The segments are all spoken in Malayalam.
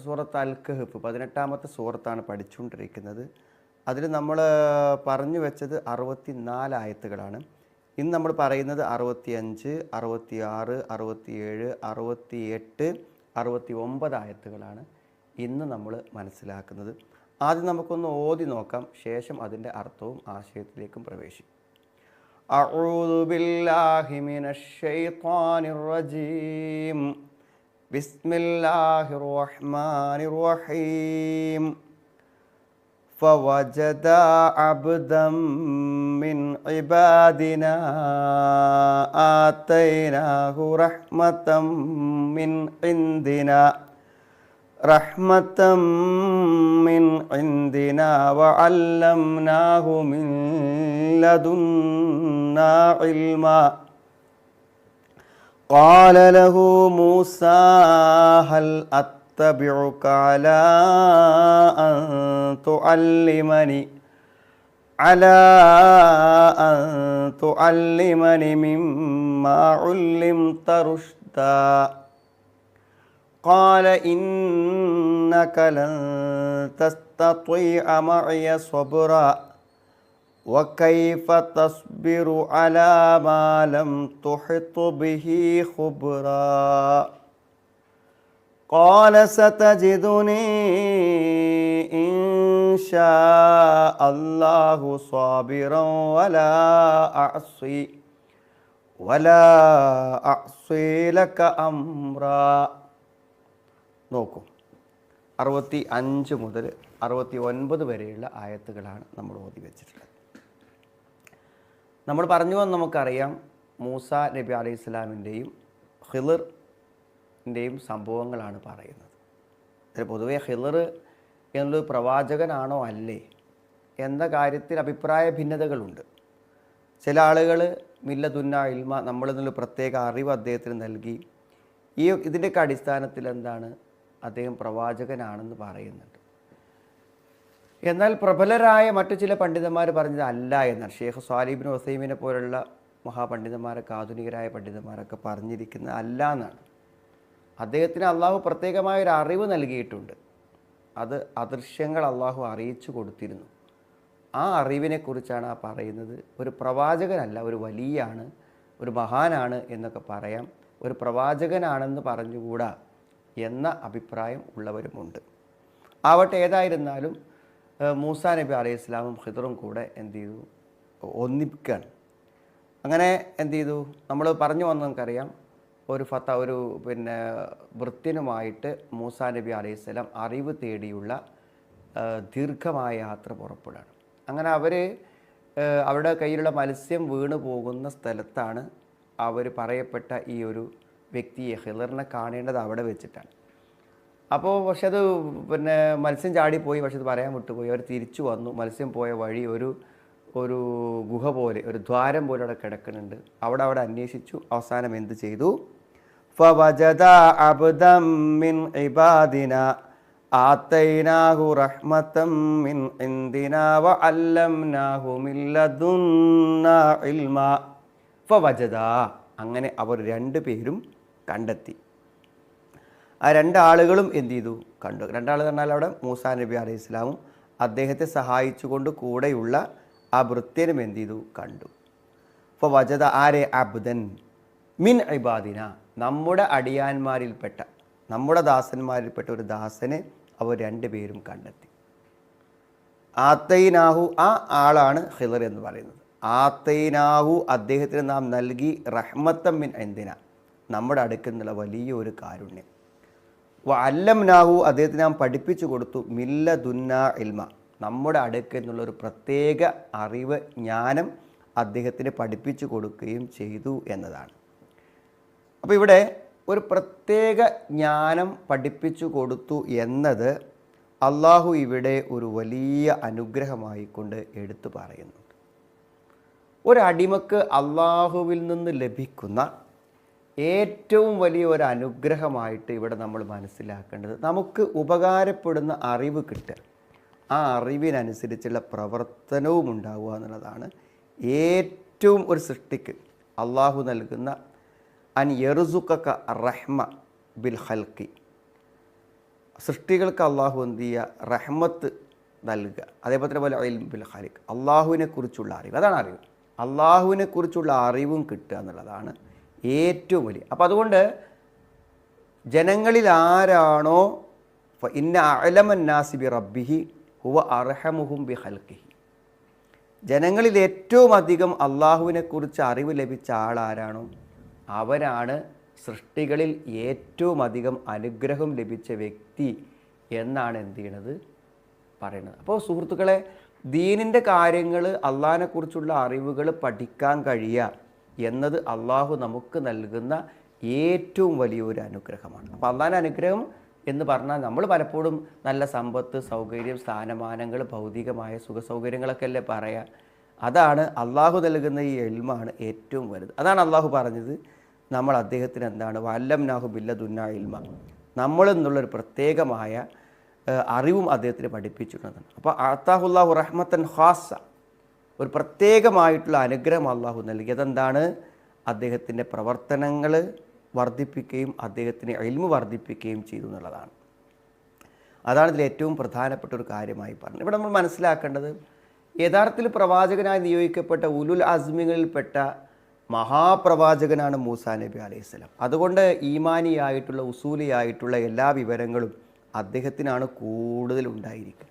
സൂറത്ത് അൽ കഹ്ഫ് 18ാമത്തെ സൂറത്താണ് പഠിച്ചുകൊണ്ടിരിക്കുന്നത്. അതിൽ നമ്മൾ പറഞ്ഞു വെച്ചത് 64 ആയത്തുകളാണ്. ഇന്ന് നമ്മൾ പറയുന്നത് 65, 66, 67, 68, 69 ആയത്തുകളാണ് ഇന്ന് നമ്മൾ മനസ്സിലാക്കുന്നത്. ആദ്യം നമുക്കൊന്ന് ഓതി നോക്കാം, ശേഷം അതിൻ്റെ അർത്ഥവും ആശയത്തിലേക്കും പ്രവേശിക്കും. അഊദു ബില്ലാഹി മിനശ് ശൈത്വാനിർ റജീം. ബിസ്മില്ലാഹിർ റഹ്മാനിർ റഹീം. فوجدا عبدا من عبادنا آتيناه رحمة من عندنا وعلمناه من لدنا علما. قال له موسى هل أتبعك على أن تعلمني مما علمت رشدا. قال إنك لن تستطيع معي صبرا وكيف تصبر على ما لم تحط به خبرا. قال ستجدني إن شاء الله صابرا ولا أعصي لك أمرا. നോക്കൂ, 65 മുതൽ 69 വരെയുള്ള ആയത്തുകളാണ് നമ്മൾ ഓതി വെച്ചിട്ടുള്ളത്. നമ്മൾ പറഞ്ഞു വന്ന് നമുക്കറിയാം, മൂസ നബി അലൈഹി സ്വലാമിൻ്റെയും ഖിളിറിൻ്റെയും സംഭവങ്ങളാണ് പറയുന്നത്. അതിൽ പൊതുവെ ഖിളിർ എന്നുള്ളത് പ്രവാചകനാണോ അല്ലേ എന്ന കാര്യത്തിൽ അഭിപ്രായ ഭിന്നതകളുണ്ട്. ചില ആളുകൾ മില്ലദുന്ന ഇൽമ, നമ്മളിൽ നിന്നുള്ള പ്രത്യേക അറിവ് അദ്ദേഹത്തിന് നൽകി. ഇതിൻ്റെയൊക്കെ അടിസ്ഥാനത്തിൽ എന്താണ്, അദ്ദേഹം പ്രവാചകനാണെന്ന് പറയുന്നുണ്ട്. എന്നാൽ പ്രബലരായ മറ്റു ചില പണ്ഡിതന്മാർ പറഞ്ഞത് അല്ല എന്നാണ്. ഷെയ്ഖ് സ്വാലിഹ് ഇബ്നു ഉസൈമീനെ പോലുള്ള മഹാപണ്ഡിതന്മാരൊക്കെ, ആധുനികരായ പണ്ഡിതന്മാരൊക്കെ പറഞ്ഞിരിക്കുന്നത് അല്ല എന്നാണ്. അദ്ദേഹത്തിന് അള്ളാഹു പ്രത്യേകമായൊരു അറിവ് നൽകിയിട്ടുണ്ട്. അത് അദൃശ്യങ്ങൾ അള്ളാഹു അറിയിച്ചു കൊടുത്തിരുന്നു. ആ അറിവിനെക്കുറിച്ചാണ് ആ പറയുന്നത്. ഒരു പ്രവാചകനല്ല, ഒരു വലിയാണ്, ഒരു മഹാനാണ് എന്നൊക്കെ പറയാം. ഒരു പ്രവാചകനാണെന്ന് പറഞ്ഞുകൂടാ എന്ന അഭിപ്രായം ഉള്ളവരുമുണ്ട്. ആവട്ടെ, ഏതായിരുന്നാലും മൂസാ നബി അലൈഹി സ്വലാമും ഖിദറും കൂടെ എന്ത് ചെയ്തു, ഒന്നിപ്പിക്കുകയാണ്. അങ്ങനെ എന്ത് ചെയ്തു, നമ്മൾ പറഞ്ഞു വന്ന് നമുക്കറിയാം, ഒരു ഭൃത്യനുമായിട്ട് മൂസാ നബി അലൈഹി സ്വലാം അറിവ് തേടിയുള്ള ദീർഘമായ യാത്ര പുറപ്പെടുകയാണ്. അങ്ങനെ അവർ അവരുടെ കയ്യിലുള്ള മത്സ്യം വീണു പോകുന്ന സ്ഥലത്താണ് അവർ പറയപ്പെട്ട ഈ ഒരു വ്യക്തിയെ, ഖിളിറിനെ കാണേണ്ടത് അവിടെ വെച്ചിട്ടാണ്. അപ്പോൾ പക്ഷെ അത് മത്സ്യം ചാടിപ്പോയി, പക്ഷെ അത് പറയാൻ വിട്ടുപോയി. അവർ തിരിച്ചു വന്നു. മത്സ്യം പോയ വഴി ഒരു ഗുഹ പോലെ, ഒരു ദ്വാരം പോലെ അവിടെ കിടക്കുന്നുണ്ട്. അവിടെ അന്വേഷിച്ചു. അവസാനം എന്ത് ചെയ്തു, ഫവജദ അബ്ദം മിൻ ഇബാദിനാ ആതൈനാഹു റഹ്മതം മിൻ ഇൻദിനാ വഅല്ലംനാഹു മിൻ ലദുന്നാ ഇൽമാ. ഫവജദ, അങ്ങനെ അവർ രണ്ടുപേരും കണ്ടെത്തി. ആ രണ്ടാളുകളും എന്ത് ചെയ്തു, കണ്ടു. രണ്ടാൾ പറഞ്ഞാൽ അവിടെ മൂസാ നബി അലൈഹി സ്വലാമും അദ്ദേഹത്തെ സഹായിച്ചുകൊണ്ട് കൂടെയുള്ള ആ ഭൃത്യനും എന്ത് ചെയ്തു, കണ്ടു. അപ്പോൾ വജദ ആരെ, അബ്ദൻ മിൻ ഇബാദിന, നമ്മുടെ അടിയാന്മാരിൽപ്പെട്ട, നമ്മുടെ ദാസന്മാരിൽപ്പെട്ട ഒരു ദാസനെ അവർ രണ്ടുപേരും കണ്ടെത്തി. ആത്തൈനാഹു, ആ ആളാണ് ഖിളിർ എന്ന് പറയുന്നത്. ആത്തൈനാഹു, അദ്ദേഹത്തിന് നാം നൽകി, റഹ്മത്തം മിൻ ഇൻദിന, നമ്മുടെ അടുക്കൽ നിന്നുള്ള വലിയൊരു കാരുണ്യം. വഅല്ലംനാഹു, അദ്ദേഹത്തിന് നാം പഠിപ്പിച്ചു കൊടുത്തു, മില്ലദുന്ന ഇൽമ, നമ്മുടെ അടുക്കൽ നിന്നുള്ളൊരു പ്രത്യേക അറിവ്, ജ്ഞാനം അദ്ദേഹത്തിന് പഠിപ്പിച്ചു കൊടുക്കുകയും ചെയ്തു എന്നതാണ്. അപ്പോൾ ഇവിടെ ഒരു പ്രത്യേക ജ്ഞാനം പഠിപ്പിച്ചു കൊടുത്തു എന്നത് അള്ളാഹു ഇവിടെ ഒരു വലിയ അനുഗ്രഹമായി കൊണ്ട് എടുത്തു പറയുന്നുണ്ട്. ഒരടിമക്ക് അള്ളാഹുവിൽ നിന്ന് ലഭിക്കുന്ന ഏറ്റവും വലിയ ഒരു അനുഗ്രഹമായിട്ട് ഇവിടെ നമ്മൾ മനസ്സിലാക്കേണ്ടത്, നമുക്ക് ഉപകാരപ്പെടുന്ന അറിവ് കിട്ടുക, ആ അറിവിനനുസരിച്ചുള്ള പ്രവർത്തനവും ഉണ്ടാവുക എന്നുള്ളതാണ് ഏറ്റവും ഒരു സൃഷ്ടിക്ക് അള്ളാഹു നൽകുന്ന അൻ യർസുഖക റഹ്മ ബിൽ ഖൽഖി. സൃഷ്ടികൾക്ക് അള്ളാഹു എന്ത് ചെയ്യുക, റഹ്മത്ത് നൽകുക. അതേപോലെ പോലെ ഇൽമു ബിൽ ഖാലിഖ്, അള്ളാഹുവിനെ കുറിച്ചുള്ള അറിവ്, അതാണ് അറിവ്. അള്ളാഹുവിനെ കുറിച്ചുള്ള അറിവും കിട്ടുക എന്നുള്ളതാണ് ഏറ്റവും വലിയ. അപ്പം അതുകൊണ്ട് ജനങ്ങളിൽ ആരാണോ ഇന്ന അഅലമൻ നാസി ബി റബ്ബിഹി ഹുവ അർഹമുഹും ബി ഖൽഖിഹി, ജനങ്ങളിൽ ഏറ്റവും അധികം അള്ളാഹുവിനെക്കുറിച്ച് അറിവ് ലഭിച്ച ആളാരാണോ അവരാണ് സൃഷ്ടികളിൽ ഏറ്റവും അധികം അനുഗ്രഹം ലഭിച്ച വ്യക്തി എന്നാണ് എന്ത് ചെയ്യണത്, പറയുന്നത്. അപ്പോൾ സുഹൃത്തുക്കളെ, ദീനിൻ്റെ കാര്യങ്ങൾ, അള്ളാഹിനെക്കുറിച്ചുള്ള അറിവുകൾ പഠിക്കാൻ കഴിയുക എന്നത് അള്ളാഹു നമുക്ക് നൽകുന്ന ഏറ്റവും വലിയൊരു അനുഗ്രഹമാണ്. അപ്പോൾ അള്ളാഹിൻ്റെ അനുഗ്രഹം എന്ന് പറഞ്ഞാൽ നമ്മൾ പലപ്പോഴും നല്ല സമ്പത്ത്, സൗകര്യം, സ്ഥാനമാനങ്ങൾ, ഭൗതികമായ സുഖസൗകര്യങ്ങളൊക്കെ അല്ലേ പറയുക. അതാണ് അള്ളാഹു നൽകുന്ന ഈ ഇൽമാണ് ഏറ്റവും വലുത്. അതാണ് അള്ളാഹു പറഞ്ഞത്, നമ്മൾ അദ്ദേഹത്തിന് എന്താണ് വല്ലംനാഹു ബില്ലദുന്ന ഇൽമ, നമ്മളിൽ നിന്നുള്ളൊരു പ്രത്യേകമായ അറിവും അദ്ദേഹത്തിന് പഠിപ്പിച്ചിട്ടുള്ളതാണ്. അപ്പോൾ അത്താഹുല്ലാഹു റഹ്മത്തൻ ഖാസ, ഒരു പ്രത്യേകമായിട്ടുള്ള അനുഗ്രഹം അള്ളാഹു നൽകി. അതെന്താണ്, അദ്ദേഹത്തിൻ്റെ പ്രവർത്തനങ്ങൾ വർദ്ധിപ്പിക്കുകയും അദ്ദേഹത്തിന് ഇൽമു വർദ്ധിപ്പിക്കുകയും ചെയ്തു എന്നുള്ളതാണ്. അതാണ് ഇതിൽ ഏറ്റവും പ്രധാനപ്പെട്ട ഒരു കാര്യമായി പറഞ്ഞത്. ഇവിടെ നമ്മൾ മനസ്സിലാക്കേണ്ടത്, യഥാർത്ഥത്തിൽ പ്രവാചകനായി നിയോഗിക്കപ്പെട്ട ഉലുൽ അസ്മികളിൽപ്പെട്ട മഹാപ്രവാചകനാണ് മൂസാ നബി അലൈഹിസ്സലാം. അതുകൊണ്ട് ഈമാനിയായിട്ടുള്ള, ഉസൂലിയായിട്ടുള്ള എല്ലാ വിവരങ്ങളും അദ്ദേഹത്തിനാണ് കൂടുതൽ ഉണ്ടായിരിക്കുക.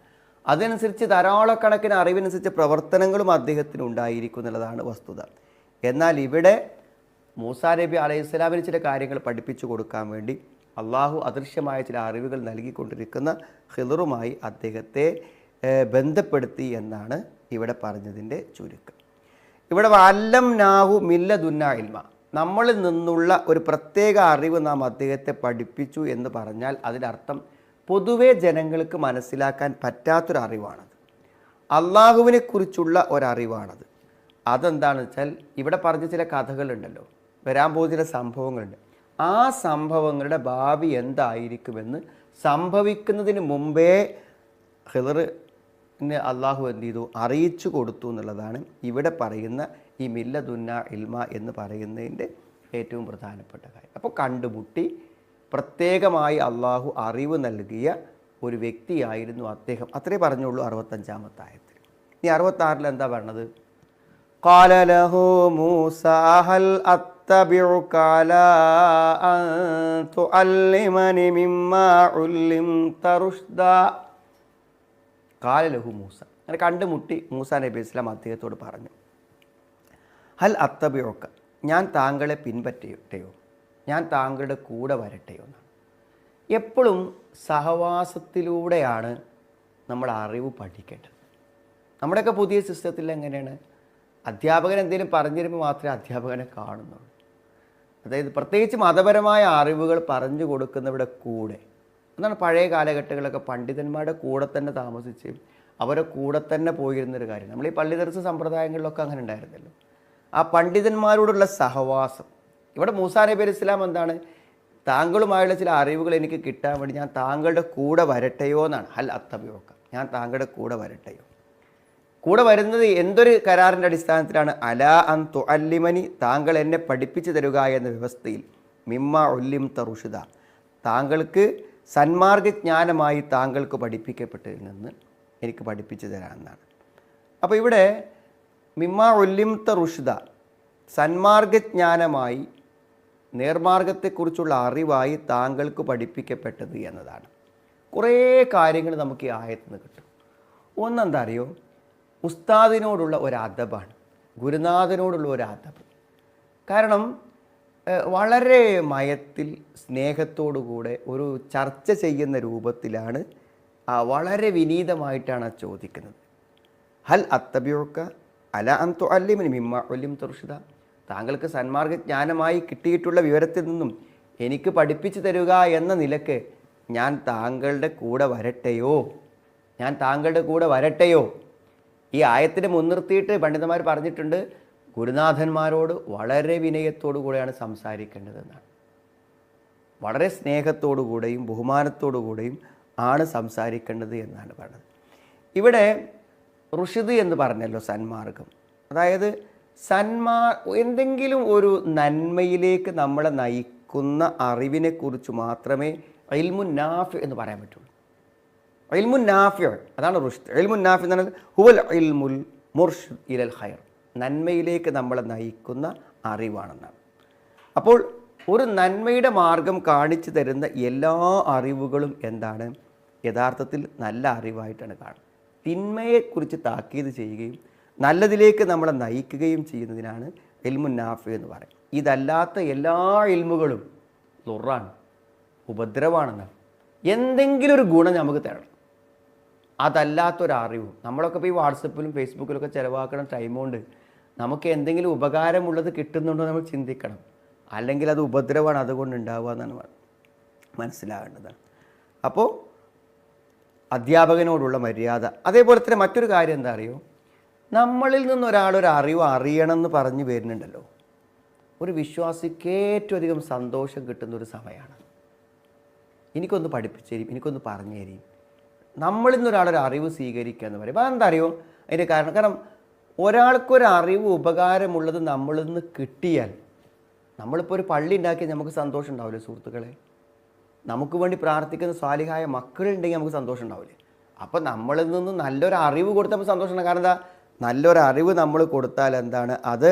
അതനുസരിച്ച് ധാരാളക്കണക്കിന് അറിവനുസരിച്ച് പ്രവർത്തനങ്ങളും അദ്ദേഹത്തിന് ഉണ്ടായിരിക്കും എന്നുള്ളതാണ് വസ്തുത. എന്നാൽ ഇവിടെ മൂസാ നബി അലൈഹിസ്സലാമിന് ചില കാര്യങ്ങൾ പഠിപ്പിച്ചു കൊടുക്കാൻ വേണ്ടി അള്ളാഹു അദൃശ്യമായ ചില അറിവുകൾ നൽകിക്കൊണ്ടിരിക്കുന്ന ഖിദറുമായി അദ്ദേഹത്തെ ബന്ധപ്പെടുത്തി എന്നാണ് ഇവിടെ പറഞ്ഞതിൻ്റെ ചുരുക്കം. ഇവിടെ വല്ലംനാഹു മില്ലദുന്ന ഇൽമ, നമ്മളിൽ നിന്നുള്ള ഒരു പ്രത്യേക അറിവ് നാം അദ്ദേഹത്തെ പഠിപ്പിച്ചു എന്ന് പറഞ്ഞാൽ അതിനർത്ഥം പൊതുവെ ജനങ്ങൾക്ക് മനസ്സിലാക്കാൻ പറ്റാത്തൊരറിവാണത്, അള്ളാഹുവിനെക്കുറിച്ചുള്ള ഒരറിവാണത്. അതെന്താണെന്ന് വെച്ചാൽ ഇവിടെ പറഞ്ഞ ചില കഥകളുണ്ടല്ലോ, വരാൻ പോകുന്ന ചില സംഭവങ്ങളുണ്ട്. ആ സംഭവങ്ങളുടെ ഭാവി എന്തായിരിക്കുമെന്ന് സംഭവിക്കുന്നതിന് മുമ്പേ ഖിദറിന് അള്ളാഹു എന്ത് ചെയ്തു, അറിയിച്ചു കൊടുത്തു എന്നുള്ളതാണ് ഇവിടെ പറയുന്ന ഈ മില്ലദുന്ന ഇൽമ എന്ന് പറയുന്നതിൻ്റെ ഏറ്റവും പ്രധാനപ്പെട്ട കാര്യം. അപ്പോൾ കണ്ടുമുട്ടി പ്രത്യേകമായി അള്ളാഹു അറിവ് നൽകിയ ഒരു വ്യക്തിയായിരുന്നു അദ്ദേഹം. അത്രേ പറഞ്ഞുള്ളൂ 65-ാമത്തെ ആയത്തിൽ. ഇനി 66-ൽ എന്താ പറഞ്ഞത്, ഖാല ലഹു മൂസാ ഹൽ അത്തബിഉക അലാ അൻ തുഅല്ലിമനി മിമ്മാ ഉല്ലിംത റുഷ്ദാ. ഖാല ലഹു മൂസ, അങ്ങനെ കണ്ടുമുട്ടി മൂസാ നബി ഇസ്ലാം അദ്ദേഹത്തോട് പറഞ്ഞു, ഹൽ അത്തബിഉക, ഞാൻ താങ്കളെ പിൻപറ്റയോ, ഞാൻ താങ്കളുടെ കൂടെ വരട്ടെയോ എന്നാണ്. എപ്പോഴും സഹവാസത്തിലൂടെയാണ് നമ്മൾ അറിവ് പഠിക്കേണ്ടത്. നമ്മുടെയൊക്കെ പുതിയ സിസ്റ്റത്തിൽ എങ്ങനെയാണ്, അധ്യാപകൻ എന്തെങ്കിലും പറഞ്ഞു തരുമ്പോൾ മാത്രമേ അധ്യാപകനെ കാണുന്നുള്ളൂ. അതായത് പ്രത്യേകിച്ച് മതപരമായ അറിവുകൾ പറഞ്ഞു കൊടുക്കുന്നവരുടെ കൂടെ, എന്നാണ് പഴയ കാലഘട്ടങ്ങളിലൊക്കെ പണ്ഡിതന്മാരുടെ കൂടെ തന്നെ താമസിച്ച് അവരെ കൂടെ തന്നെ പോയിരുന്നൊരു കാര്യം. നമ്മൾ ഈ പള്ളി ദർസ് സമ്പ്രദായങ്ങളിലൊക്കെ അങ്ങനെ ഉണ്ടായിരുന്നല്ലോ. ആ പണ്ഡിതന്മാരോടുള്ള സഹവാസം. ഇവിടെ മൂസാ നബി അലൈഹി സ്വലാം എന്താണ്, താങ്കളുമായുള്ള ചില അറിവുകൾ എനിക്ക് കിട്ടാൻ വേണ്ടി ഞാൻ താങ്കളുടെ കൂടെ വരട്ടെയോ എന്നാണ്. ഹൽ അത്തബിഉക, ഞാൻ താങ്കളുടെ കൂടെ വരട്ടെയോ. കൂടെ വരുന്നത് എന്തൊരു കരാറിൻ്റെ അടിസ്ഥാനത്തിലാണ്, അലാ അൻ തുഅല്ലിമനി, താങ്കൾ എന്നെ പഠിപ്പിച്ചു തരുക എന്ന വ്യവസ്ഥയിൽ, മിമ്മ ഉല്ലിംത റുഷ്ദ, താങ്കൾക്ക് സന്മാർഗജ്ഞാനമായി താങ്കൾക്ക് പഠിപ്പിക്കപ്പെട്ടതിൽ നിന്ന് എനിക്ക് പഠിപ്പിച്ചു തരാമെന്നാണ്. അപ്പോൾ ഇവിടെ മിമ്മ ഉല്ലിംത റുഷ്ദ, സന്മാർഗജ്ഞാനമായി നേർമാർഗത്തെക്കുറിച്ചുള്ള അറിവായി താങ്കൾക്ക് പഠിപ്പിക്കപ്പെട്ടത് എന്നതാണ്. കുറേ കാര്യങ്ങൾ നമുക്ക് ഈ ആയത്തിൽ നിന്ന് കിട്ടും. ഒന്നെന്താ അറിയോ, ഉസ്താദിനോടുള്ള ഒരു അദബാണ്, ഗുരുനാഥനോടുള്ള ഒരു അദബ്. കാരണം വളരെ മയത്തിൽ സ്നേഹത്തോടുകൂടെ ഒരു ചർച്ച ചെയ്യുന്ന രൂപത്തിലാണ്, വളരെ വിനീതമായിട്ടാണ് ചോദിക്കുന്നത്. ഹൽ അത്തബിഉക അലാ അൻ തുഅല്ലിമനി മിമ്മാ ഉല്ലിംത റുഷ്ദ, താങ്കൾക്ക് സന്മാർഗജ്ഞാനമായി കിട്ടിയിട്ടുള്ള വിവരത്തിൽ നിന്നും എനിക്ക് പഠിപ്പിച്ചു തരുക എന്ന നിലക്ക് ഞാൻ താങ്കളുടെ കൂടെ വരട്ടെയോ, ഞാൻ താങ്കളുടെ കൂടെ വരട്ടെയോ. ഈ ആയത്തിനെ മുൻനിർത്തിയിട്ട് പണ്ഡിതന്മാർ പറഞ്ഞിട്ടുണ്ട്, ഗുരുനാഥന്മാരോട് വളരെ വിനയത്തോടു കൂടെയാണ് സംസാരിക്കേണ്ടതെന്നാണ്. വളരെ സ്നേഹത്തോടു കൂടെയും ബഹുമാനത്തോടു കൂടെയും ആണ് സംസാരിക്കേണ്ടത് എന്നാണ് പറഞ്ഞത്. ഇവിടെ റുഷ്ദ് എന്ന് പറഞ്ഞല്ലോ, സന്മാർഗം. അതായത് എന്തെങ്കിലും ഒരു നന്മയിലേക്ക് നമ്മളെ നയിക്കുന്ന അറിവിനെക്കുറിച്ച് മാത്രമേ ഇൽമുൻ നാഫി എന്ന് പറയാൻ പറ്റുള്ളൂ. ഇൽമുൻ നാഫി, അതാണ് റുഷ്ദ്. ഇൽമുൻ നാഫി എന്ന് പറഞ്ഞാൽ ഹുവൽ ഇൽമുൽ മുർഷിദ് ഇലൽ ഖൈർ, നന്മയിലേക്ക് നമ്മളെ നയിക്കുന്ന അറിവാണെന്നാണ്. അപ്പോൾ ഒരു നന്മയുടെ മാർഗം കാണിച്ചു തരുന്ന എല്ലാ അറിവുകളും എന്താണ്? യഥാർത്ഥത്തിൽ നല്ല അറിവായിട്ടാണ് കാണുന്നത്. തിന്മയെക്കുറിച്ച് താക്കീത് ചെയ്യുകയും നല്ലതിലേക്ക് നമ്മളെ നയിക്കുകയും ചെയ്യുന്നതിനാണ് ഇൽമുൻ നാഫി എന്ന് പറയും. ഇതല്ലാത്ത എല്ലാ ഇൽമുകളും ദുറാണ്, ഉപദ്രവമാണെന്നാണ്. എന്തെങ്കിലും ഒരു ഗുണം നമുക്ക് തരണം. അതല്ലാത്തൊരറിവും നമ്മളൊക്കെ ഇപ്പോൾ ഈ വാട്സപ്പിലും ഫേസ്ബുക്കിലൊക്കെ ചിലവാക്കുന്ന ടൈം കൊണ്ട് നമുക്ക് എന്തെങ്കിലും ഉപകാരമുള്ളത് കിട്ടുന്നുണ്ടോ നമ്മൾ ചിന്തിക്കണം. അല്ലെങ്കിൽ അത് ഉപദ്രവമാണ്, അതുകൊണ്ട് ഉണ്ടാവുക എന്നാണ് മനസ്സിലാകേണ്ടത്. അപ്പോൾ അധ്യാപകനോടുള്ള മര്യാദ. അതേപോലെ തന്നെ മറ്റൊരു കാര്യം എന്താ അറിയോ, നമ്മളിൽ നിന്നൊരാളൊരു അറിവ് അറിയണമെന്ന് പറഞ്ഞു വരുന്നുണ്ടല്ലോ, ഒരു വിശ്വാസിക്ക് ഏറ്റവും അധികം സന്തോഷം കിട്ടുന്നൊരു സമയമാണ്. എനിക്കൊന്ന് പഠിപ്പിച്ചു തരും, എനിക്കൊന്ന് പറഞ്ഞു തരും. നമ്മളിൽ നിന്നൊരാളൊരു അറിവ് സ്വീകരിക്കുക എന്ന് പറയും. അപ്പോൾ എന്താ അറിയോ അതിൻ്റെ കാരണം ഒരാൾക്കൊരു അറിവ് ഉപകാരമുള്ളത് നമ്മളിൽ നിന്ന് കിട്ടിയാൽ, നമ്മളിപ്പോൾ ഒരു പള്ളി ഉണ്ടാക്കിയാൽ നമുക്ക് സന്തോഷം ഉണ്ടാവില്ലേ സുഹൃത്തുക്കളെ? നമുക്ക് വേണ്ടി പ്രാർത്ഥിക്കുന്ന സ്വാലിഹായ മക്കളുണ്ടെങ്കിൽ നമുക്ക് സന്തോഷം ഉണ്ടാവില്ലേ? അപ്പോൾ നമ്മളിൽ നിന്ന് നല്ലൊരു അറിവ് കൊടുത്തപ്പോൾ സന്തോഷം ഉണ്ടാകും. കാരണം എന്താ? നല്ലൊരു അറിവ് നമ്മൾ കൊടുത്താൽ എന്താണ് അത്?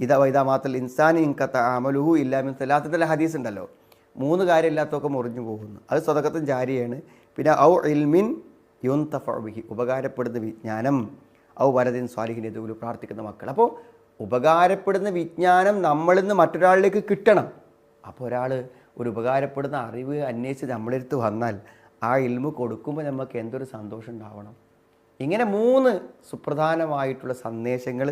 ഇതാ മാത്രൽ ഇൻസാൻ ഇൻകത്ത അമലുഹു ഇല്ലാമിൻ സലാത്തത്തിലെ ഹദീസ് ഉണ്ടല്ലോ, 3 കാര്യം ഇല്ലാത്തൊക്കെ മുറിഞ്ഞു പോകുന്നു. അത് സ്വതക്കത്തും ജാരിയാണ്. പിന്നെ ഔ ഇൽമിൻ യുൻതഫഉ ബിഹി, ഉപകാരപ്പെടുന്ന വിജ്ഞാനം. ഔ വലദിൻ സ്വാലിഹിൻ യദൂലു, പ്രാർത്ഥിക്കുന്ന മക്കൾ. അപ്പോൾ ഉപകാരപ്പെടുന്ന വിജ്ഞാനം നമ്മളിൽ നിന്ന് മറ്റൊരാളിലേക്ക് കിട്ടണം. അപ്പോൾ ഒരാൾ ഒരു ഉപകാരപ്പെടുന്ന അറിവ് അന്വേഷിച്ച് നമ്മളെടുത്ത് വന്നാൽ ആ ഇൽമു കൊടുക്കുമ്പോൾ നമുക്ക് എന്തൊരു സന്തോഷം ഉണ്ടാവണം. ഇങ്ങനെ 3 സുപ്രധാനമായിട്ടുള്ള സന്ദേശങ്ങൾ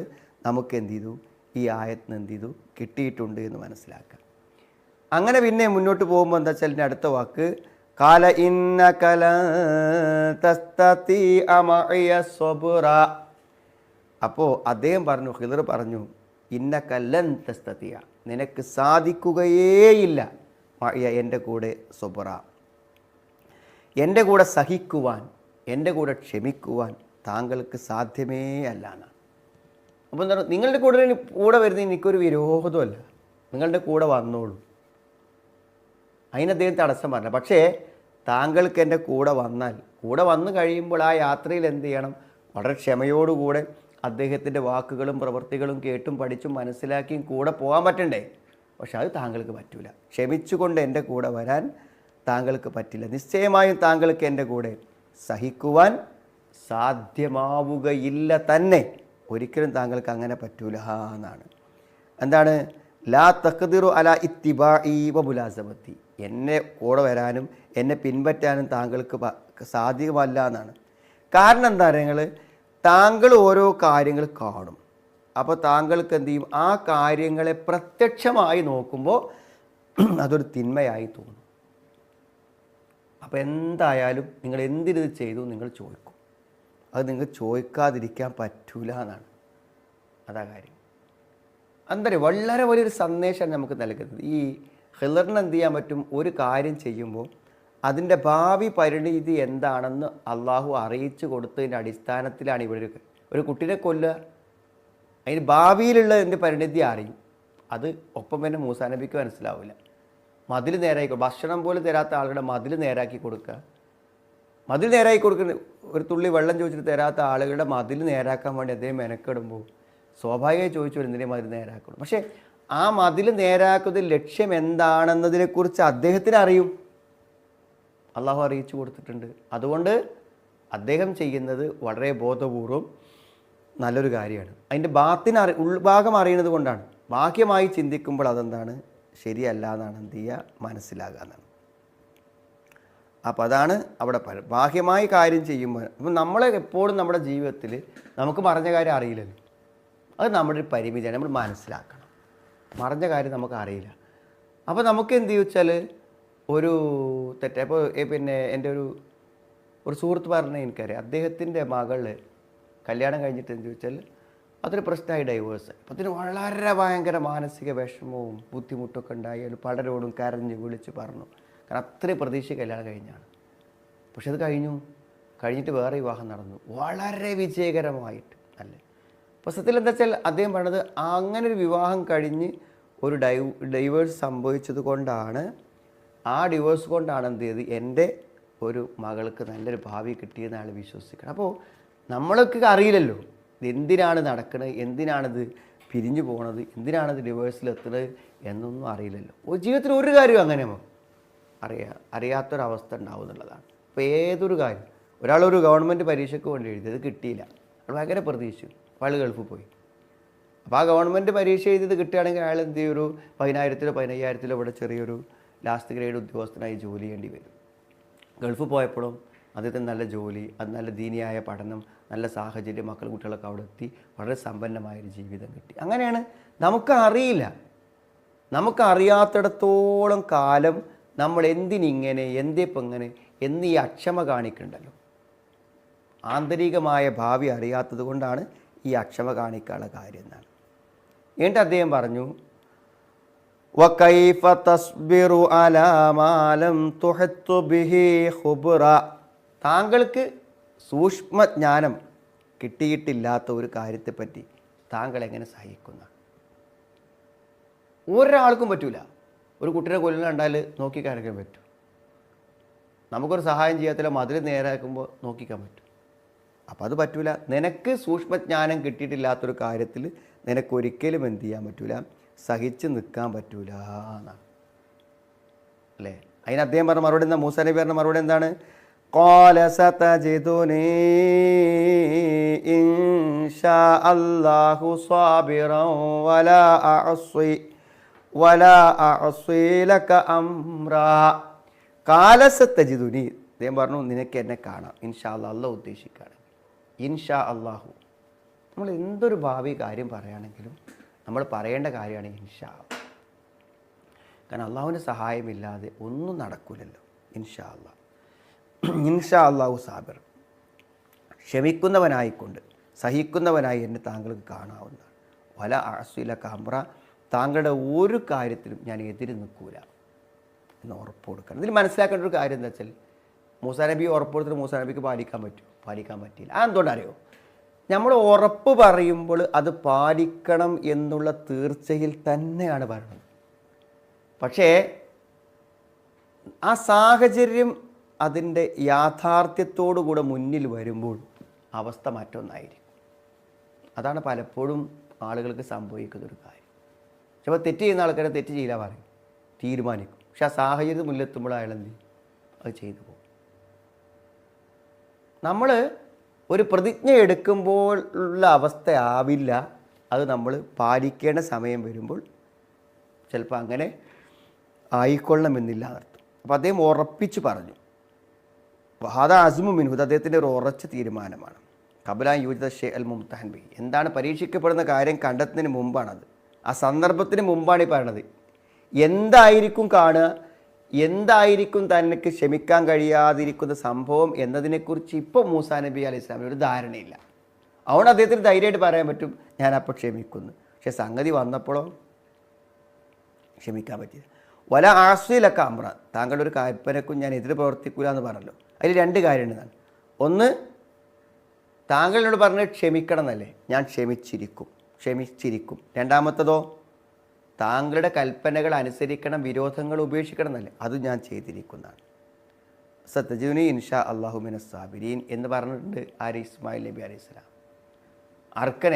നമുക്ക് എന്ത് ചെയ്തു, ഈ ആയത്തിന് എന്ത് ചെയ്തു, കിട്ടിയിട്ടുണ്ട് എന്ന് മനസ്സിലാക്കാം. അങ്ങനെ പിന്നെ മുന്നോട്ട് പോകുമ്പോൾ എന്താ വെച്ചാൽ ഇതിൻ്റെ അടുത്ത വാക്ക് കാല ഇന്നക ലൻ തസ്തതിഅ മഇയ സ്വബ്റ. അപ്പോൾ അദ്ദേഹം പറഞ്ഞു, ഖിദർ പറഞ്ഞു, ഇന്നക ലൻ തസ്തതിഅ, നിനക്ക് സാധിക്കുകയേയില്ല, മഇയ, എൻ്റെ കൂടെ, സ്വബ്റ, എൻ്റെ കൂടെ സഹിക്കുവാൻ, എൻ്റെ കൂടെ ക്ഷമിക്കുവാൻ താങ്കൾക്ക് സാധ്യമേ അല്ല എന്നാണ്. അപ്പോൾ എന്താ, നിങ്ങളുടെ കൂടെ വരുന്ന എനിക്കൊരു വിരോധമല്ല, നിങ്ങളുടെ കൂടെ വന്നോളൂ, അതിന് അദ്ദേഹം തടസ്സം പറഞ്ഞ. പക്ഷേ താങ്കൾക്ക് എൻ്റെ കൂടെ വന്നാൽ, കൂടെ വന്നു കഴിയുമ്പോൾ ആ യാത്രയിൽ എന്ത് ചെയ്യണം? വളരെ ക്ഷമയോടുകൂടെ അദ്ദേഹത്തിൻ്റെ വാക്കുകളും പ്രവൃത്തികളും കേട്ടും പഠിച്ചും മനസ്സിലാക്കിയും കൂടെ പോകാൻ പറ്റണ്ടേ? പക്ഷെ അത് താങ്കൾക്ക് പറ്റില്ല. ക്ഷമിച്ചുകൊണ്ട് എൻ്റെ കൂടെ വരാൻ താങ്കൾക്ക് പറ്റില്ല. നിശ്ചയമായും താങ്കൾക്ക് എൻ്റെ കൂടെ സഹിക്കുവാൻ സാധ്യമാവുകയില്ല തന്നെ. ഒരിക്കലും താങ്കൾക്ക് അങ്ങനെ പറ്റൂല എന്നാണ്. എന്താണ്? ലാ തഖ്ദിറു അല ഇത്തിബാഇ വ മുലാസമത്തി, എന്നെ കൂടെ വരാനും എന്നെ പിൻപറ്റാനും താങ്കൾക്ക് സാധ്യമല്ല എന്നാണ്. കാരണം എന്താ പറയുക, താങ്കൾ ഓരോ കാര്യങ്ങൾ കാണും. അപ്പോൾ താങ്കൾക്ക് എന്ത് ചെയ്യും? ആ കാര്യങ്ങളെ പ്രത്യക്ഷമായി നോക്കുമ്പോൾ അതൊരു തിന്മയായി തോന്നും. അപ്പോൾ എന്തായാലും നിങ്ങൾ എന്തിനത് ചെയ്തു നിങ്ങൾ ചോദിക്കും. അത് നിങ്ങൾ ചോദിക്കാതിരിക്കാൻ പറ്റൂല എന്നാണ്. അതാ കാര്യം. എന്താ പറയുക, വളരെ വലിയൊരു സന്ദേശമാണ് നമുക്ക് നൽകുന്നത്. ഈ ഖിദറിന് എന്ത് ചെയ്യാൻ പറ്റും? ഒരു കാര്യം ചെയ്യുമ്പോൾ അതിൻ്റെ ഭാവി പരിണിതി എന്താണെന്ന് അള്ളാഹു അറിയിച്ചു കൊടുത്തതിൻ്റെ അടിസ്ഥാനത്തിലാണ് ഇവിടെ ഒരു കുട്ടീനെ കൊല്ലുക. അതിന് ഭാവിയിലുള്ള എൻ്റെ പരിണിതി അറിയും. അത് ഒപ്പം തന്നെ മൂസാ നബിക്ക് മനസ്സിലാവില്ല. മതിൽ നേരാക്കി, ഭക്ഷണം പോലും തരാത്ത ആളുകളുടെ മതിൽ നേരാക്കി കൊടുക്കുക. മതിൽ നേരാക്കി കൊടുക്കുന്ന, ഒരു തുള്ളി വെള്ളം ചോദിച്ചിട്ട് തരാത്ത ആളുകളുടെ മതിൽ നേരാക്കാൻ വേണ്ടി അദ്ദേഹം മെനക്കെടുമ്പോൾ സ്വാഭാവികമായി ചോദിച്ചു എന്തിനേ മതിൽ നേരാക്കണം. പക്ഷേ ആ മതിൽ നേരാക്കുന്നതിൽ ലക്ഷ്യം എന്താണെന്നതിനെക്കുറിച്ച് അദ്ദേഹത്തിന് അറിയും, അള്ളാഹു അറിയിച്ചു കൊടുത്തിട്ടുണ്ട്. അതുകൊണ്ട് അദ്ദേഹം ചെയ്യുന്നത് വളരെ ബോധപൂർവം നല്ലൊരു കാര്യമാണ്. അതിൻ്റെ ഉൾഭാഗം അറിയുന്നത് കൊണ്ടാണ്. ബാഹ്യമായി ചിന്തിക്കുമ്പോൾ അതെന്താണ്, ശരിയല്ല എന്നാണ് എന്ത് ചെയ്യുക, മനസ്സിലാകുക എന്നാണ്. അപ്പോൾ അതാണ് അവിടെ പറയുന്നത്. ബാഹ്യമായി കാര്യം ചെയ്യുമ്പോൾ, അപ്പം നമ്മളെ എപ്പോഴും നമ്മുടെ ജീവിതത്തിൽ നമുക്ക് മറഞ്ഞ കാര്യം അറിയില്ലല്ലോ. അത് നമ്മുടെ ഒരു പരിമിതിയാണ്, നമ്മൾ മനസ്സിലാക്കണം. മറഞ്ഞ കാര്യം നമുക്ക് അറിയില്ല. അപ്പോൾ നമുക്ക് എന്ത് ചോദിച്ചാൽ ഒരു തെറ്റ്. അപ്പോൾ പിന്നെ എൻ്റെ ഒരു സുഹൃത്ത് പറഞ്ഞ എനിക്കറിയാം, അദ്ദേഹത്തിൻ്റെ മകൾ കല്യാണം കഴിഞ്ഞിട്ട് എന്ത് ചോദിച്ചാൽ അതൊരു പ്രശ്നമായി ഡൈവേഴ്സ്. അപ്പോൾ അതിന് വളരെ ഭയങ്കര മാനസിക വിഷമവും ബുദ്ധിമുട്ടൊക്കെ ഉണ്ടായി. പലരോടും കരഞ്ഞ് വിളിച്ച് പറഞ്ഞു. കാരണം അത്രയും പ്രതീക്ഷ കല്യാണം കഴിഞ്ഞാണ്. പക്ഷെ അത് കഴിഞ്ഞിട്ട് വേറെ വിവാഹം നടന്നു, വളരെ വിജയകരമായിട്ട്. അല്ലേ? അപ്പോൾ സത്യത്തിൽ എന്താ വെച്ചാൽ അദ്ദേഹം പറഞ്ഞത് അങ്ങനെ ഒരു വിവാഹം കഴിഞ്ഞ് ഒരു ഡൈവേഴ്സ് സംഭവിച്ചത് കൊണ്ടാണ് ആ ഡിവോഴ്സ് കൊണ്ടാണ് എന്ത് ചെയ്ത് എൻ്റെ ഒരു മകൾക്ക് നല്ലൊരു ഭാവി കിട്ടിയെന്ന് അയാൾ വിശ്വസിക്കണം. അപ്പോൾ നമ്മൾക്ക് അറിയില്ലല്ലോ എന്തിനാണ് നടക്കുന്നത്, എന്തിനാണിത് പിരിഞ്ഞു പോകണത്, എന്തിനാണിത് ഡിവോഴ്സിലെത്തുന്നത് എന്നൊന്നും അറിയില്ലല്ലോ. ജീവിതത്തിൽ ഒരു കാര്യം അങ്ങനെ അറിയാത്തൊരവസ്ഥ ഉണ്ടാവും എന്നുള്ളതാണ്. അപ്പോൾ ഏതൊരു കാര്യം, ഒരാളൊരു ഗവൺമെൻറ് പരീക്ഷയ്ക്ക് വേണ്ടി എഴുതിയത് കിട്ടിയില്ല, അത് ഭയങ്കര പ്രതീക്ഷിച്ചു, അപ്പോൾ അയാൾ ഗൾഫിൽ പോയി. അപ്പോൾ ആ ഗവൺമെൻറ് പരീക്ഷ എഴുതിയത് കിട്ടുകയാണെങ്കിൽ അയാൾ എന്ത് ചെയ്യും, ഒരു 10,000-ലോ 15,000-ലോ ഇവിടെ ചെറിയൊരു ലാസ്റ്റ് ഗ്രേഡ് ഉദ്യോഗസ്ഥനായി ജോലി ചെയ്യേണ്ടി വരും. ഗൾഫ് പോയപ്പോഴും അദ്ദേഹത്തിന് നല്ല ജോലി, അത് നല്ല ദീനിയായ പഠനം, നല്ല സാഹചര്യം, മക്കളും കുട്ടികളൊക്കെ അവിടെ എത്തി വളരെ സമ്പന്നമായൊരു ജീവിതം കിട്ടി. അങ്ങനെയാണ്. നമുക്കറിയില്ല, നമുക്കറിയാത്തിടത്തോളം കാലം നമ്മൾ എന്തിനിങ്ങനെ, എന്തേപ്പം ഇങ്ങനെ എന്നീ അക്ഷമ കാണിക്കണ്ടല്ലോ. ആന്തരികമായ ഭാവി അറിയാത്തത് കൊണ്ടാണ് ഈ അക്ഷമ കാണിക്കാനുള്ള കാര്യം എന്നാണ്. എന്നിട്ട് അദ്ദേഹം പറഞ്ഞു, വകൈഫ തസ്ബിറു അലാ മാ ലം തുഹത്തു ബിഹി ഖുബ്റ. താങ്കൾക്ക് സൂക്ഷ്മജ്ഞാനം കിട്ടിയിട്ടില്ലാത്ത ഒരു കാര്യത്തെപ്പറ്റി താങ്കൾ എങ്ങനെ സഹിക്കുന്ന? ഒരാൾക്കും പറ്റൂല. ഒരു കുട്ടീനെ കൊല്ലുന്ന കണ്ടാൽ നോക്കിക്കാണിക്കാൻ പറ്റും. നമുക്കൊരു സഹായം ചെയ്യാത്തില്ല, മതിൽ നേരാക്കുമ്പോൾ നോക്കിക്കാൻ പറ്റും. അപ്പോൾ അത് പറ്റൂല. നിനക്ക് സൂക്ഷ്മജ്ഞാനം കിട്ടിയിട്ടില്ലാത്തൊരു കാര്യത്തിൽ നിനക്കൊരിക്കലും എന്ത് ചെയ്യാൻ പറ്റൂല, സഹിച്ച് നിൽക്കാൻ പറ്റൂല എന്നാണ് അല്ലേ. അതിന് അദ്ദേഹം പറഞ്ഞ മറുപടി എന്താ? മൂസാ നബി പറഞ്ഞ മറുപടി എന്താണ്? ഖാല സതജിദുനി ഇൻഷാ അല്ലാഹു സാബിറൻ വലാ അഅ്സി ലക അംറാ. ഖാല സതജിദുനി, അദ്ദേഹം പറഞ്ഞു നിനക്ക് എന്നെ കാണാം ഇൻഷാ അല്ലാഹ്, അല്ലാഹു ഉദ്ദേശിക്കുകയാണ്. ഇൻഷാ അല്ലാഹു, നമ്മൾ എന്തൊരു ഭാവി കാര്യം പറയുകയാണെങ്കിലും നമ്മൾ പറയേണ്ട കാര്യമാണ് ഇൻഷാ. കാരണം അള്ളാഹുവിൻ്റെ സഹായമില്ലാതെ ഒന്നും നടക്കില്ലല്ലോ. ഇൻഷാ അല്ലാഹ്, ഇൻഷാ അല്ലാഹു സാബിർ, ക്ഷമിക്കുന്നവനായിക്കൊണ്ട് സഹിക്കുന്നവനായി എന്നെ താങ്കൾക്ക് കാണാവുന്നതാണ്. വല അഅ്സി ലക അംറ, താങ്കളുടെ ഒരു കാര്യത്തിലും ഞാൻ എതിര് നിൽക്കൂല എന്ന് ഉറപ്പ് കൊടുക്കണം. ഇതിൽ മനസ്സിലാക്കേണ്ട ഒരു കാര്യം എന്താ വെച്ചാൽ, മൂസാ നബി ഉറപ്പ് കൊടുത്തിട്ട് മൂസാ നബിക്ക് പാലിക്കാൻ പറ്റിയില്ല. അതെന്തുകൊണ്ടറിയോ? നമ്മൾ ഉറപ്പ് പറയുമ്പോൾ അത് പാലിക്കണം എന്നുള്ള തീർച്ചയിൽ തന്നെയാണ് പറയുന്നത്. പക്ഷേ ആ സാഹചര്യം അതിൻ്റെ യാഥാർത്ഥ്യത്തോടുകൂടെ മുന്നിൽ വരുമ്പോൾ അവസ്ഥ മറ്റൊന്നായിരിക്കും. അതാണ് പലപ്പോഴും ആളുകൾക്ക് സംഭവിക്കുന്നൊരു കാര്യം. ചിലപ്പോൾ തെറ്റ് ചെയ്യുന്ന ആൾക്കാരെ തെറ്റ് ചെയ്യില്ല പറയും, തീരുമാനിക്കും. പക്ഷെ ആ സാഹചര്യം മുന്നിലെത്തുമ്പോൾ അയാൾ എന്ത് ചെയ്യും? അത് ചെയ്തു പോകും. നമ്മൾ ഒരു പ്രതിജ്ഞ എടുക്കുമ്പോൾ ഉള്ള അവസ്ഥയാവില്ല അത് നമ്മൾ പാലിക്കേണ്ട സമയം വരുമ്പോൾ ചിലപ്പോൾ അങ്ങനെ ആയിക്കൊള്ളണമെന്നില്ല എന്നർത്ഥം. അപ്പോൾ അദ്ദേഹം ഉറപ്പിച്ച് പറഞ്ഞു, വഹാദ അസ്മു മിൻഹു, അദ്ദേഹത്തിൻ്റെ ഒരു ഉറച്ച തീരുമാനമാണ്. ഖബല യൂജിദ ഷൈഅൽ മുംതഹൻ ബിഹി, എന്താണ് പരീക്ഷിക്കപ്പെടുന്ന കാര്യം കണ്ടെത്തുന്നതിന് മുമ്പാണത്, ആ സന്ദർഭത്തിന് മുമ്പാണ് ഈ പറയണത്. എന്തായിരിക്കും കാണുക, എന്തായിരിക്കും തനിക്ക് ക്ഷമിക്കാൻ കഴിയാതിരിക്കുന്ന സംഭവം എന്നതിനെക്കുറിച്ച് ഇപ്പോൾ മൂസാ നബി അലൈഹി ഇസ്ലാമിന് ഒരു ധാരണയില്ല. അതുകൊണ്ട് അദ്ദേഹത്തിന് ധൈര്യമായിട്ട് പറയാൻ പറ്റും ഞാൻ അപ്പോൾ ക്ഷമിക്കുന്നു. പക്ഷെ സംഗതി വന്നപ്പോഴോ ക്ഷമിക്കാൻ പറ്റിയില്ല. വല ആസ്വലക്ക അമ്ര, താങ്കളുടെ ഒരു കൽപ്പനക്കും ഞാൻ എതിര് പ്രവർത്തിക്കില്ല എന്ന് പറഞ്ഞല്ലോ. അതിൽ രണ്ട് കാര്യമുണ്ടെന്നാണ്. ഒന്ന്, താങ്കളോട് പറഞ്ഞ് ക്ഷമിക്കണം എന്നല്ലേ, ഞാൻ ക്ഷമിച്ചിരിക്കും. രണ്ടാമത്തതോ, താങ്കളുടെ കൽപ്പനകൾ അനുസരിക്കണം, വിരോധങ്ങൾ ഉപേക്ഷിക്കണം എന്നല്ലേ, അത് ഞാൻ ചെയ്തിരിക്കുന്നതാണ്. സത്തജുനി ഇൻഷാ അല്ലാഹു മിനസ് സാബിരീൻ എന്ന് പറഞ്ഞിട്ടുണ്ട് ആര്? ഇസ്മായിൽ നബി അലൈഹി സ്വലാം.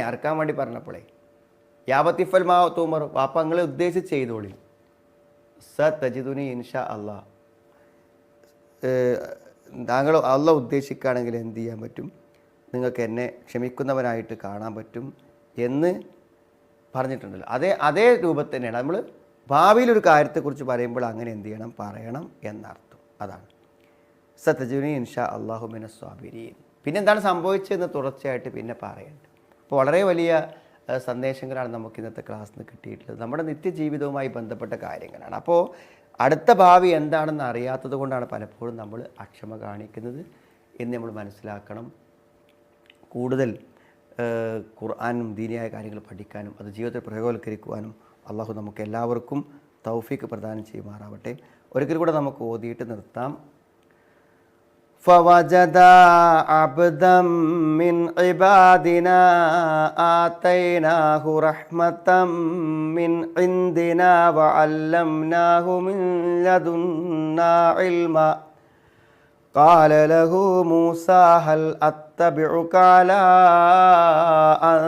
അറക്കാൻ വേണ്ടി പറഞ്ഞപ്പോഴേ യാബത്തിഫൽ മാ തൂമർ, വാപ്പങ്ങളെ ഉദ്ദേശിച്ച് ചെയ്തോളി. സത്തജിദുനി ഇൻഷാ അല്ലാഹ്, താങ്കൾ അള്ളാഹ് ഉദ്ദേശിക്കുകയാണെങ്കിൽ എന്ത് ചെയ്യാൻ പറ്റും, നിങ്ങൾക്ക് എന്നെ ക്ഷമിക്കുന്നവനായിട്ട് കാണാൻ പറ്റും എന്ന് പറഞ്ഞിട്ടുണ്ടല്ലോ. അതേ രൂപത്തിൽ തന്നെയാണ് നമ്മൾ ഭാവിയിലൊരു കാര്യത്തെക്കുറിച്ച് പറയുമ്പോൾ അങ്ങനെ എന്ത് ചെയ്യണം, പറയണം എന്നർത്ഥം. അതാണ് സത്തജുനി ഇൻഷാ അല്ലാഹു മിനസ് സ്വാബിരീൻ. പിന്നെ എന്താണ് സംഭവിച്ചതെന്ന് തുടർച്ചയായിട്ട് പിന്നെ പറയേണ്ടത്. അപ്പോൾ വളരെ വലിയ സന്ദേശങ്ങളാണ് നമുക്ക് ഇന്നത്തെ ക്ലാസ്സിൽ നിന്ന് കിട്ടിയിട്ടുള്ളത്. നമ്മുടെ നിത്യജീവിതവുമായി ബന്ധപ്പെട്ട കാര്യങ്ങളാണ്. അപ്പോൾ അടുത്ത ഭാവി എന്താണെന്ന് അറിയാത്തത് കൊണ്ടാണ് പലപ്പോഴും നമ്മൾ അക്ഷമ കാണിക്കുന്നത് എന്ന് നമ്മൾ മനസ്സിലാക്കണം. കൂടുതൽ ഖുർആനും ദീനിയായ കാര്യങ്ങൾ പഠിക്കാനും അത് ജീവിതത്തിൽ പ്രയോഗവൽക്കരിക്കുവാനും അള്ളാഹു നമുക്ക് എല്ലാവർക്കും തൗഫീക്ക് പ്രദാനം ചെയ്യുമാറാവട്ടെ. ഒരിക്കൽ കൂടെ നമുക്ക് ഓതിയിട്ട് നിർത്താം. فوجدا عبدا من عبادنا آتيناه رحمة من عندنا وعلمناه من لدنا علما قال له موسى هل أتبعك على أن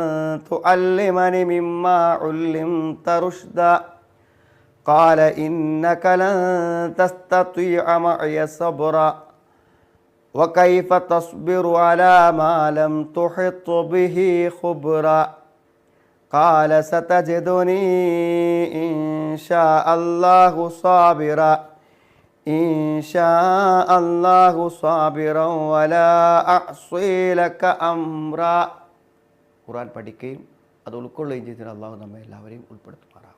تعلمني مما علمت رشدا قال إنك لن تستطيع معي صبرا وكيف تصبر على ما لم تحط به خبرا قال ستجدني إن شاء الله صابرا إن شاء الله صابرا ولا أعصي لك أمرا. ഖുർആൻ പഠിക്കുകയും അത് ഉൾക്കൊള്ളുകയും ചെയ്തതിന് അള്ളാഹു നമ്മെ എല്ലാവരെയും ഉൾപ്പെടുത്തുമാറാം.